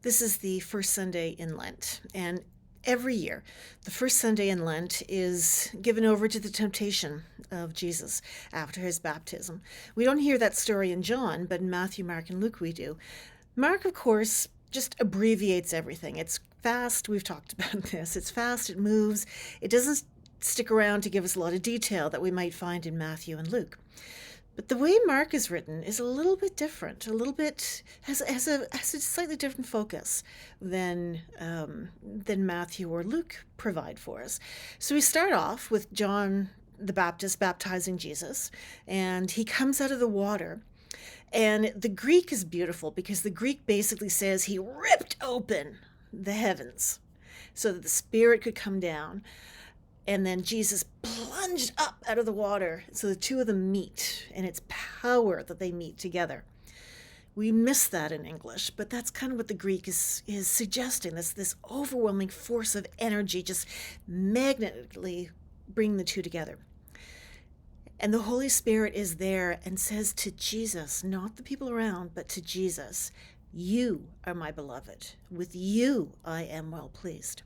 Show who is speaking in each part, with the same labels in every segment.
Speaker 1: This is the first Sunday in Lent, and every year, the first Sunday in Lent is given over to the temptation of Jesus after his baptism. We don't hear that story in John, but in Matthew, Mark, and Luke we do. Mark, of course, just abbreviates everything. It's fast, we've talked about this. It's fast, it moves, it doesn't stick around to give us a lot of detail that we might find in Matthew and Luke. But the way Mark is written is a little bit different, a little bit has a slightly different focus than Matthew or Luke provide for us. So we start off with John the Baptist baptizing Jesus, and he comes out of the water. And the Greek is beautiful because the Greek basically says he ripped open the heavens so that the Spirit could come down. And then Jesus plunged up out of the water. So the two of them meet, and it's power that they meet together. We miss that in English, but that's kind of what the Greek is suggesting, this overwhelming force of energy just magnetically bringing the two together. And the Holy Spirit is there and says to Jesus, not the people around, but to Jesus, "You are my beloved. With you I am well pleased."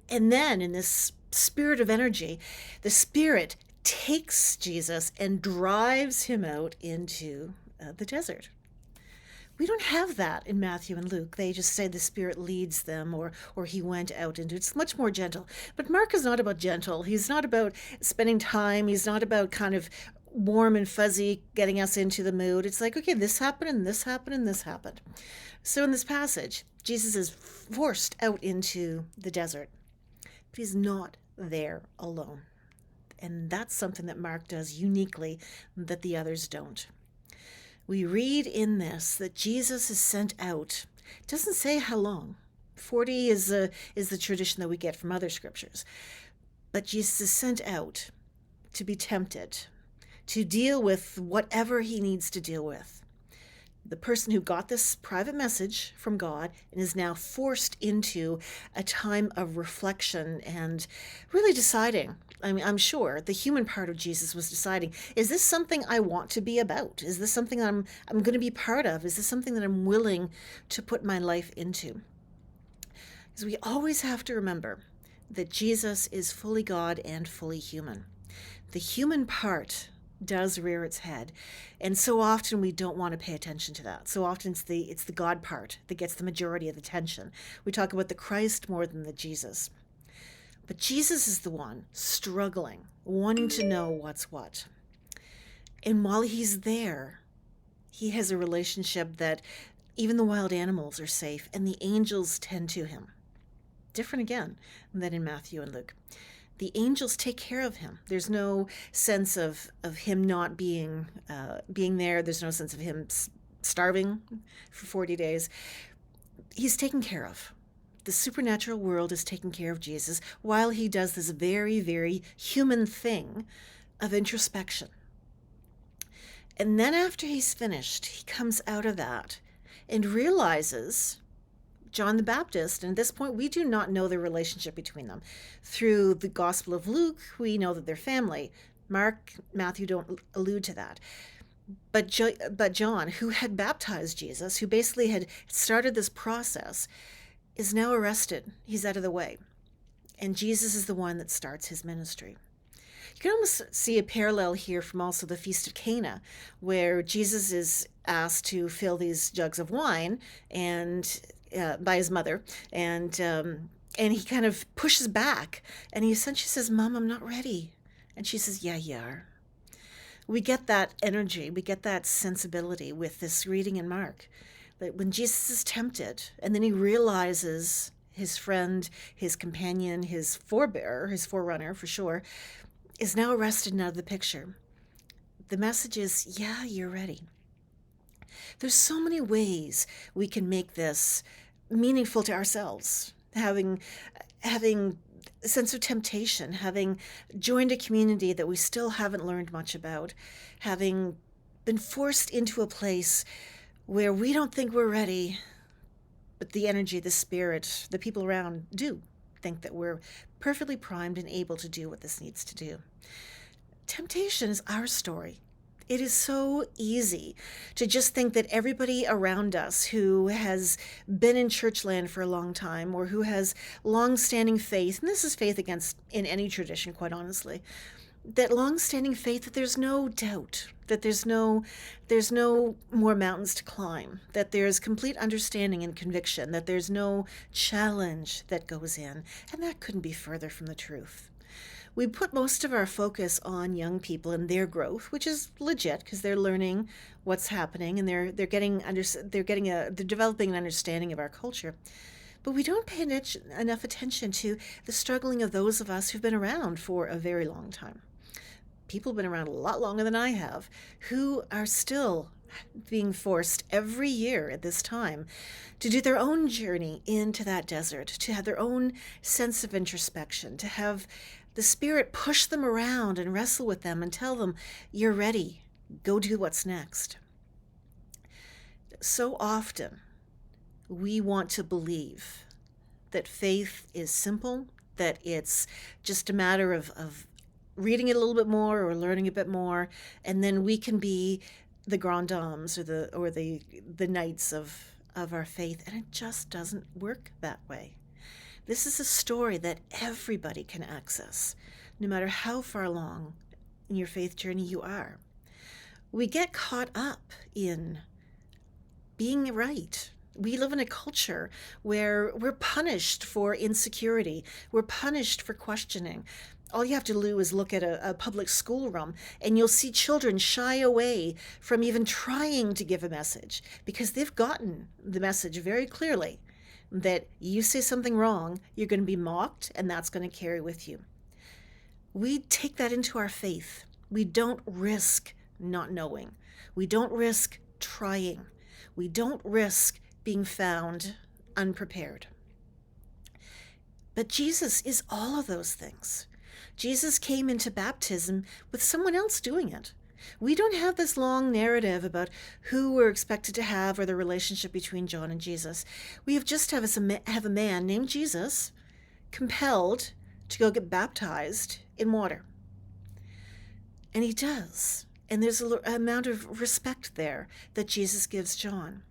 Speaker 1: And then in this spirit of energy, the Spirit takes Jesus and drives him out into the desert. We don't have that in Matthew and Luke. They just say the Spirit leads them, or he went out into. It's much more gentle. But Mark is not about gentle. He's not about spending time. He's not about kind of warm and fuzzy getting us into the mood. It's like, okay, this happened and this happened and this happened. So in this passage, Jesus is forced out into the desert. But he's not there alone. And that's something that Mark does uniquely that the others don't. We read in this that Jesus is sent out. It doesn't say how long. 40 is the tradition that we get from other scriptures. But Jesus is sent out to be tempted, to deal with whatever he needs to deal with. The person who got this private message from God and is now forced into a time of reflection and really deciding. I mean, I'm sure the human part of Jesus was deciding, is this something I want to be about? Is this something I'm going to be part of? Is this something that I'm willing to put my life into? Because we always have to remember that Jesus is fully God and fully human. The human part does rear its head, and so often we don't want to pay attention to that. So often it's the God part that gets the majority of the attention. We talk about the Christ more than the Jesus. But Jesus is the one struggling, wanting to know what's what. And while he's there, he has a relationship that even the wild animals are safe, and the angels tend to him. Different again than in Matthew and Luke. The angels take care of him. There's no sense of him not being there. There's no sense of him starving for 40 days. He's taken care of. The supernatural world is taking care of Jesus while he does this very, very human thing of introspection. And then after he's finished, he comes out of that and realizes John the Baptist, and at this point we do not know the relationship between them. Through the Gospel of Luke, we know that they're family. Mark, Matthew don't allude to that. But John, who had baptized Jesus, who basically had started this process, is now arrested. He's out of the way. And Jesus is the one that starts his ministry. You can almost see a parallel here from also the Feast of Cana, where Jesus is asked to fill these jugs of wine and by his mother, and he kind of pushes back, and he essentially says, "Mom, I'm not ready." And she says, "Yeah, you are." We get that energy, we get that sensibility with this reading in Mark, that when Jesus is tempted, and then he realizes his friend, his companion, his forebearer, his forerunner for sure, is now arrested and out of the picture. The message is, yeah, you're ready. There's so many ways we can make this meaningful to ourselves. Having a sense of temptation, having joined a community that we still haven't learned much about, having been forced into a place where we don't think we're ready, but the energy, the spirit, the people around do think that we're perfectly primed and able to do what this needs to do. Temptation is our story. It is so easy to just think that everybody around us who has been in church land for a long time or who has long-standing faith, and this is faith against in any tradition, quite honestly, that long-standing faith that there's no doubt, that there's no more mountains to climb, that there's complete understanding and conviction, that there's no challenge that goes in, and that couldn't be further from the truth. We put most of our focus on young people and their growth, which is legit because they're learning what's happening and they're developing an understanding of our culture. But we don't pay enough attention to the struggling of those of us who've been around for a very long time. People have been around a lot longer than I have, who are still being forced every year at this time to do their own journey into that desert, to have their own sense of introspection, to have the Spirit push them around and wrestle with them and tell them, you're ready, go do what's next. So often, we want to believe that faith is simple, that it's just a matter of reading it a little bit more or learning a bit more, and then we can be the grand dames or the knights of our faith, and it just doesn't work that way. This is a story that everybody can access, no matter how far along in your faith journey you are. We get caught up in being right. We live in a culture where we're punished for insecurity. We're punished for questioning. All you have to do is look at a public schoolroom and you'll see children shy away from even trying to give a message because they've gotten the message very clearly that you say something wrong, you're going to be mocked, and that's going to carry with you. We take that into our faith. We don't risk not knowing. We don't risk trying. We don't risk being found unprepared. But Jesus is all of those things. Jesus came into baptism with someone else doing it. We don't have this long narrative about who we're expected to have or the relationship between John and Jesus. We have just have a man named Jesus compelled to go get baptized in water. And he does. And there's an amount of respect there that Jesus gives John.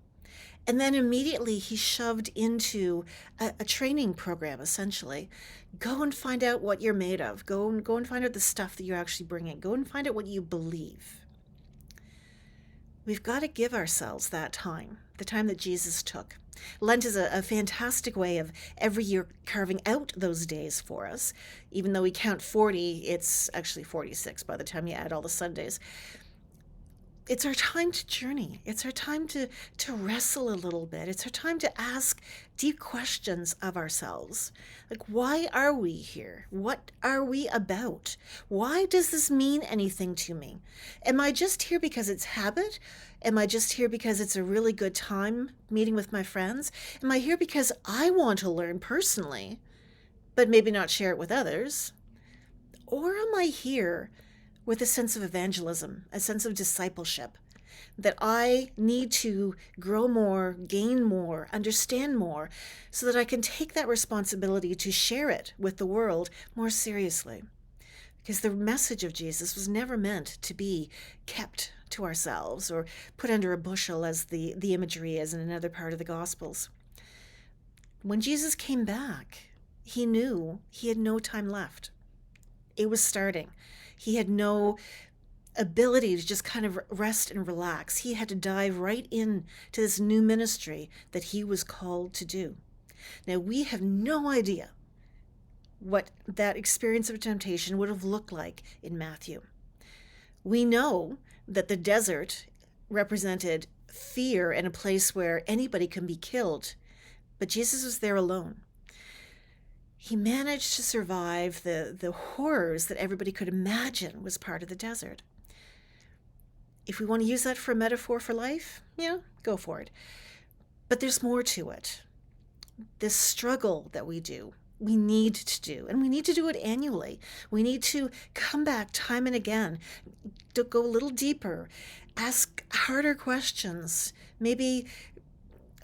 Speaker 1: And then immediately he's shoved into a training program, essentially. Go and find out what you're made of. Go and find out the stuff that you're actually bringing. Go and find out what you believe. We've got to give ourselves that time, the time that Jesus took. Lent is a fantastic way of every year carving out those days for us. Even though we count 40, it's actually 46 by the time you add all the Sundays. It's our time to journey. It's our time to wrestle a little bit. It's our time to ask deep questions of ourselves. Like, why are we here? What are we about? Why does this mean anything to me? Am I just here because it's habit? Am I just here because it's a really good time meeting with my friends? Am I here because I want to learn personally, but maybe not share it with others? Or am I here with a sense of evangelism, a sense of discipleship, that I need to grow more, gain more, understand more, so that I can take that responsibility to share it with the world more seriously? Because the message of Jesus was never meant to be kept to ourselves or put under a bushel, as the imagery is in another part of the Gospels. When Jesus came back, he knew he had no time left. It was starting. He had no ability to just kind of rest and relax. He had to dive right in to this new ministry that he was called to do. Now, we have no idea what that experience of temptation would have looked like in Matthew. We know that the desert represented fear and a place where anybody can be killed, but Jesus was there alone. He managed to survive the horrors that everybody could imagine was part of the desert. If we want to use that for a metaphor for life, go for it. But there's more to it. This struggle that we need to do, and we need to do it annually. We need to come back time and again, to go a little deeper, ask harder questions, maybe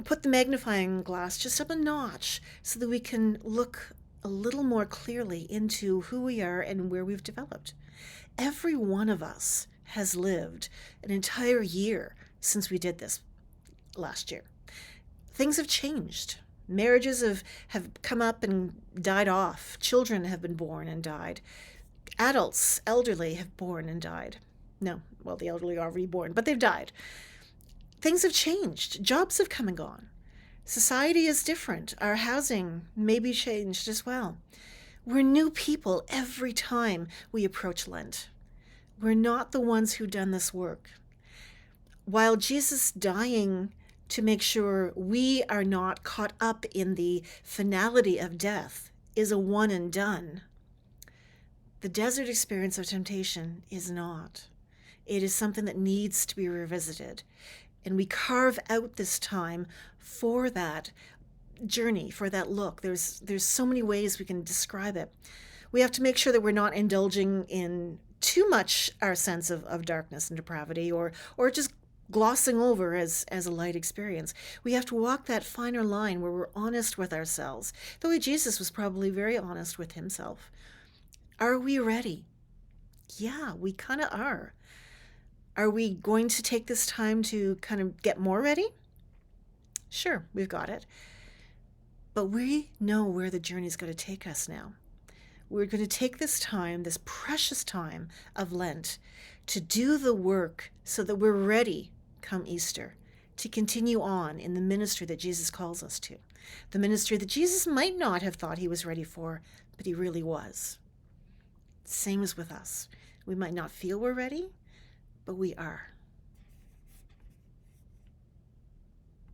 Speaker 1: put the magnifying glass just up a notch so that we can look a little more clearly into who we are and where we've developed. Every one of us has lived an entire year since we did this last year. Things have changed. Marriages have come up and died off. Children have been born and died. Adults, elderly, have born and died. No, well, the elderly are reborn, but they've died. Things have changed. Jobs have come and gone. Society is different. Our housing may be changed as well. We're new people every time we approach Lent. We're not the ones who've done this work. While Jesus dying to make sure we are not caught up in the finality of death is a one and done, the desert experience of temptation is not. It is something that needs to be revisited. And we carve out this time for that journey, for that look. There's so many ways we can describe it. We have to make sure that we're not indulging in too much our sense of darkness and depravity, or just glossing over as a light experience. We have to walk that finer line where we're honest with ourselves, the way Jesus was probably very honest with himself. Are we ready? Yeah, we kind of are. Are we going to take this time to kind of get more ready? Sure, we've got it. But we know where the journey is going to take us now. We're going to take this time, this precious time of Lent, to do the work so that we're ready come Easter, to continue on in the ministry that Jesus calls us to. The ministry that Jesus might not have thought he was ready for, but he really was. Same as with us. We might not feel we're ready, but we are.